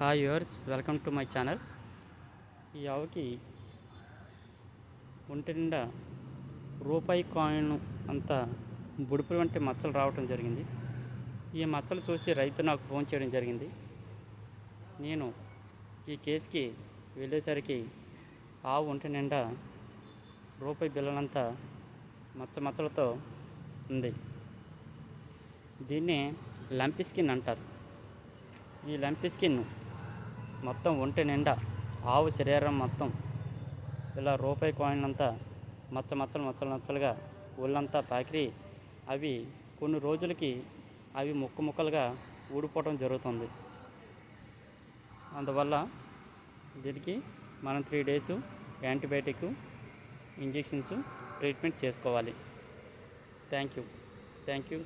Hi yours, welcome to my channel. ఈ ఆవుకి ఒంటి నిండా రూపాయి కాయిన్ అంత బుడుపులు వంటి మచ్చలు రావటం జరిగింది. ఈ మచ్చలు చూసి రైతు నాకు ఫోన్ చేయడం జరిగింది. నేను ఈ కేసుకి వెళ్ళేసరికి ఆవు ఒంటి నిండా రూపాయి బిళ్ళలంతా మచ్చలతో ఉంది. దీన్ని లంపీ స్కిన్ అంటారు. ఈ లంపీ స్కిన్ మొత్తం ఒంటి నిండా ఆవు శరీరం మొత్తం ఇలా రూపాయి కాయిన్ అంతా మచ్చలుగా ఒళ్ళంతా పాకిరి అవి కొన్ని రోజులకి అవి ముక్కలుగా ఊడిపోవడం జరుగుతుంది. అందువల్ల దీనికి మనం 3 days యాంటీబయాటిక్ ఇంజెక్షన్స్ ట్రీట్మెంట్ చేసుకోవాలి. Thank you.